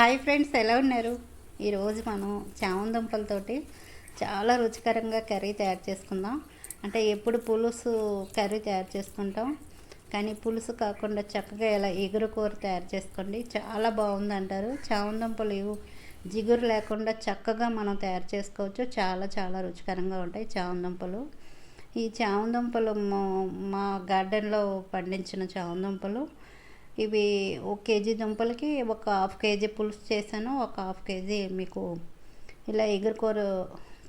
Hi friends, ఎలా ఉన్నారు? ఈరోజు మనం చామందుంపలతోటి చాలా రుచికరంగా కర్రీ తయారు చేసుకుందాం. అంటే ఎప్పుడు పులుసు కర్రీ తయారు చేసుకుంటాం, కానీ పులుసు కాకుండా చక్కగా ఇలా ఎగురు కూర తయారు చేసుకోండి, చాలా బాగుంది అంటారు. చామందుంపలు జిగురు లేకుండా చక్కగా మనం తయారు చేసుకోవచ్చు. చాలా చాలా రుచికరంగా ఉంటాయి చామందుంపలు. ఈ చామందుంపలు మా గార్డెన్లో పండించిన చామందుంపలు. ఇవి ఒక కేజీ దుంపలకి ఒక హాఫ్ కేజీ పులుసు చేశాను, ఒక హాఫ్ కేజీ మీకు ఇలా ఎగురుకూర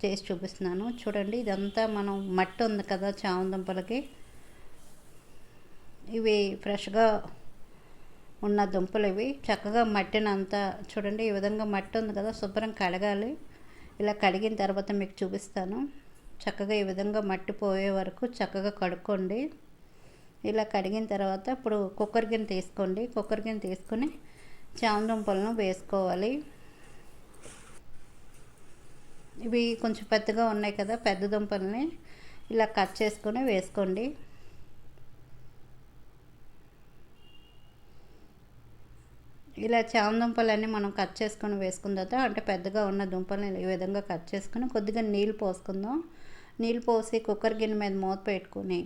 చేసి చూపిస్తున్నాను. చూడండి, ఇదంతా మనం మట్టి ఉంది కదా చామందుంపలకి, ఇవి ఫ్రెష్గా ఉన్న దుంపలు. ఇవి చక్కగా మట్టిని అంతా చూడండి, ఈ విధంగా మట్టి ఉంది కదా, శుభ్రం కడగాలి. ఇలా కడిగిన తర్వాత మీకు చూపిస్తాను. చక్కగా ఈ విధంగా మట్టి పోయే వరకు చక్కగా కడుక్కోండి. ఇలా కడిగిన తర్వాత ఇప్పుడు కుక్కర్ గిన్నె తీసుకోండి. కుక్కర్ గిన్నె తీసుకొని చామందుంపలను వేసుకోవాలి. ఇవి కొంచెం పెద్దగా ఉన్నాయి కదా, పెద్ద దుంపల్ని ఇలా కట్ చేసుకొని వేసుకోండి. ఇలా చామందుంపలన్నీ మనం కట్ చేసుకొని వేసుకున్న తర్వాత, అంటే పెద్దగా ఉన్న దుంపల్ని ఈ విధంగా కట్ చేసుకొని కొద్దిగా నీళ్ళు పోసుకుందాం. నీళ్ళు పోసి కుక్కర్ గిన్నె మీద మూత పెట్టుకొని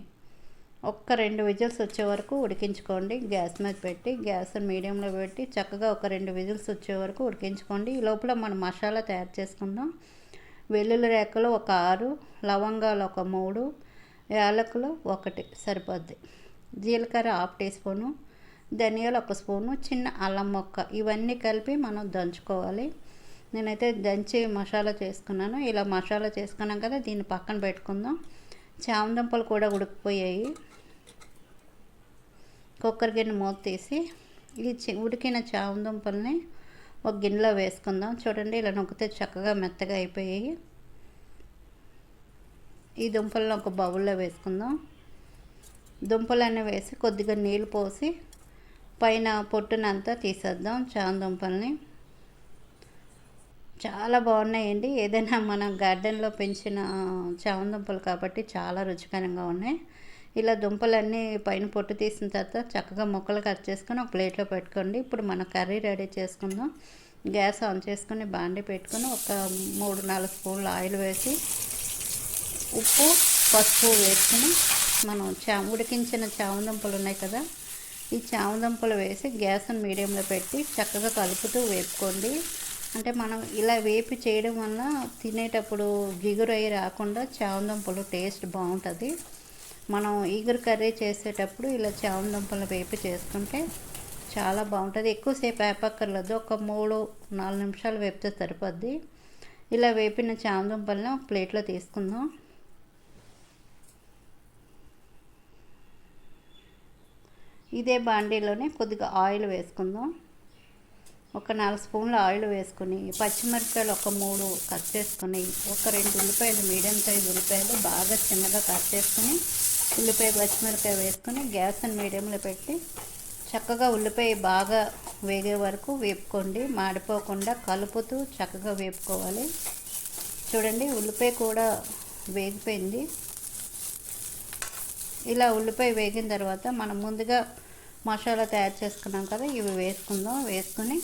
ఒక్క 2 విజిల్స్ వచ్చే వరకు ఉడికించుకోండి. గ్యాస్ మీద పెట్టి, గ్యాస్ మీడియంలో పెట్టి చక్కగా ఒక 2 విజిల్స్ వచ్చే వరకు ఉడికించుకోండి. ఈ లోపల మనం మసాలా తయారు చేసుకుందాం. వెల్లుల్లి రేకలు ఒక 6, లవంగాలు ఒక 3, యాలకులు 1 సరిపోద్ది, జీలకర్ర హాఫ్ టీ స్పూను, ధనియాలు 1 స్పూను, చిన్న అల్లం మొక్క, ఇవన్నీ కలిపి మనం దంచుకోవాలి. నేనైతే దంచి మసాలా చేసుకున్నాను. ఇలా మసాలా చేసుకున్నాం కదా, దీన్ని పక్కన పెట్టుకుందాం. చామందుంపలు కూడా ఉడికిపోయాయి. కుక్కర్ గిన్నె మూత తీసి ఈ ఉడికిన చామందుంపల్ని ఒక గిన్నెలో వేసుకుందాం. చూడండి, ఇలా నొక్కితే చక్కగా మెత్తగా అయిపోయాయి. ఈ దుంపలను ఒక బౌల్లో వేసుకుందాం. దుంపలన్నీ వేసి కొద్దిగా నీళ్ళు పోసి పైన పొట్టునంతా తీసేద్దాం చామందుంపల్ని. చాలా బాగున్నాయండి. ఏదైనా మనం గార్డెన్లో పెంచిన చామందుంపలు కాబట్టి చాలా రుచికరంగా ఉన్నాయి. ఇలా దుంపలన్నీ పైన పొట్టు తీసిన తర్వాత చక్కగా ముక్కలు కట్ చేసుకొని ఒక ప్లేట్లో పెట్టుకోండి. ఇప్పుడు మన కర్రీ రెడీ చేసుకుందాం. గ్యాస్ ఆన్ చేసుకొని బాండి పెట్టుకొని ఒక 3-4 స్పూన్లు ఆయిల్ వేసి ఉప్పు పసుపు వేసుకొని మనం ఉడికించిన చామందుంపలు ఉన్నాయి కదా, ఈ చామందుంపలు వేసి గ్యాస్ని మీడియంలో పెట్టి చక్కగా కలుపుతూ వేపుకోండి. అంటే మనం ఇలా వేపి చేయడం వల్ల తినేటప్పుడు జిగురు అయి రాకుండా చామందుంపలు టేస్ట్ బాగుంటుంది. మనం ఈగురు కర్రీ చేసేటప్పుడు ఇలా చామందుంపలు వేపి చేసుకుంటే చాలా బాగుంటుంది. ఎక్కువసేపు వేపక్కర్లేదు, ఒక 3-4 నిమిషాలు వేపితే సరిపోద్ది. ఇలా వేపిన చామందుంపలను ఒక ప్లేట్లో తీసుకుందాం. ఇదే బాండీలోనే కొద్దిగా ఆయిల్ వేసుకుందాం. ఒక 4 స్పూన్ల ఆయిల్ వేసుకొని పచ్చిమిరపకాయలు ఒక 3 కట్ చేసుకొని, ఒక 2 ఉల్లిపాయలు, మీడియం సైజు ఉల్లిపాయలు బాగా చిన్నగా కట్ చేసుకొని ఉల్లిపాయ పచ్చిమిరపకాయ వేసుకొని గ్యాస్ని మీడియంలో పెట్టి చక్కగా ఉల్లిపాయ బాగా వేగే వరకు వేపుకోండి. మాడిపోకుండా కలుపుతూ చక్కగా వేపుకోవాలి. చూడండి, ఉల్లిపాయ కూడా వేగిపోయింది. ఇలా ఉల్లిపాయ వేగిన తర్వాత మనం ముందుగా మసాలా తయారు చేసుకున్నాం కదా, ఇవి వేసుకుందాం. వేసుకొని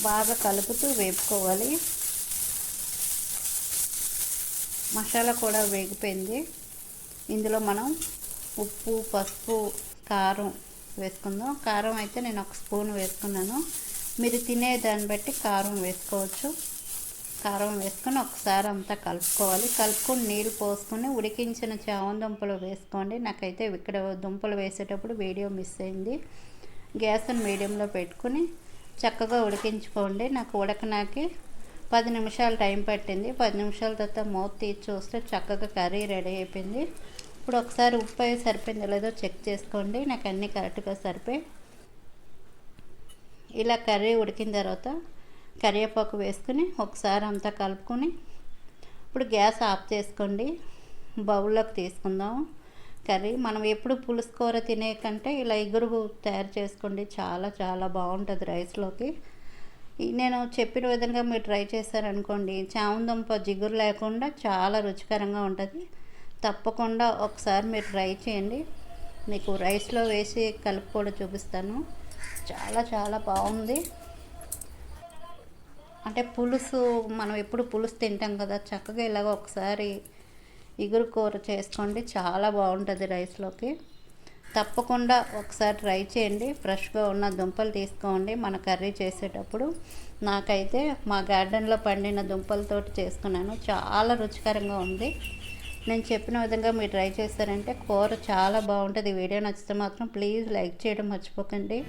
బాగా కలుపుతూ వేపుకోవాలి. మసాలా కూడా వేగిపోయింది. ఇందులో మనం ఉప్పు, పసుపు, కారం వేసుకుందాం. కారం అయితే నేను 1 స్పూన్ వేసుకున్నాను. మీరు తినే దాన్ని బట్టి కారం వేసుకోవచ్చు. కారం వేసుకొని ఒకసారి అంతా కలుపుకోవాలి. కలుపుకొని నీళ్ళు పోసుకొని ఉడికించిన చామందుంపలు వేసుకోండి. నాకైతే ఇక్కడ దుంపలు వేసేటప్పుడు వీడియో మిస్ అయింది. గ్యాస్ని మీడియంలో పెట్టుకుని చక్కగా ఉడికించుకోండి. నాకు ఉడకనాకి 10 నిమిషాలు టైం పట్టింది. 10 నిమిషాల తర్వాత మూత తీసి చూస్తే చక్కగా కర్రీ రెడీ అయిపోయింది. ఇప్పుడు ఒకసారి ఉప్పు సరిపోయిందో లేదో చెక్ చేసుకోండి. నాకు అన్నీ కరెక్ట్గా సరిపోయి. ఇలా కర్రీ ఉడికిన తర్వాత కరివేపాకు వేసుకుని ఒకసారి అంతా కలుపుకొని ఇప్పుడు గ్యాస్ ఆఫ్ చేసుకోండి. బౌల్లోకి తీసుకుందాం కర్రీ. మనం ఎప్పుడు పులుసు కూర తినే కంటే ఇలా ఇగురు తయారు చేసుకోండి, చాలా చాలా బాగుంటుంది రైస్లోకి. నేను చెప్పిన విధంగా మీరు ట్రై చేశారనుకోండి, చామందుంప జిగురు లేకుండా చాలా రుచికరంగా ఉంటుంది. తప్పకుండా ఒకసారి మీరు ట్రై చేయండి. మీకు రైస్లో వేసి కలిపి కూడా చూపిస్తాను. చాలా చాలా బాగుంది. అంటే పులుసు మనం ఎప్పుడు పులుసు తింటాం కదా, చక్కగా ఇలాగ ఒకసారి ఇగురు కూర చేసుకోండి, చాలా బాగుంటుంది రైస్లోకి. తప్పకుండా ఒకసారి ట్రై చేయండి. ఫ్రెష్గా ఉన్న దుంపలు తీసుకోండి మన కర్రీ చేసేటప్పుడు. నాకైతే మా గార్డెన్లో పండిన దుంపలతోటి చేసుకున్నాను, చాలా రుచికరంగా ఉంది. నేను చెప్పిన విధంగా మీరు ట్రై చేస్తారంటే కూర చాలా బాగుంటుంది. వీడియో నచ్చితే మాత్రం ప్లీజ్ లైక్ చేయడం మర్చిపోకండి.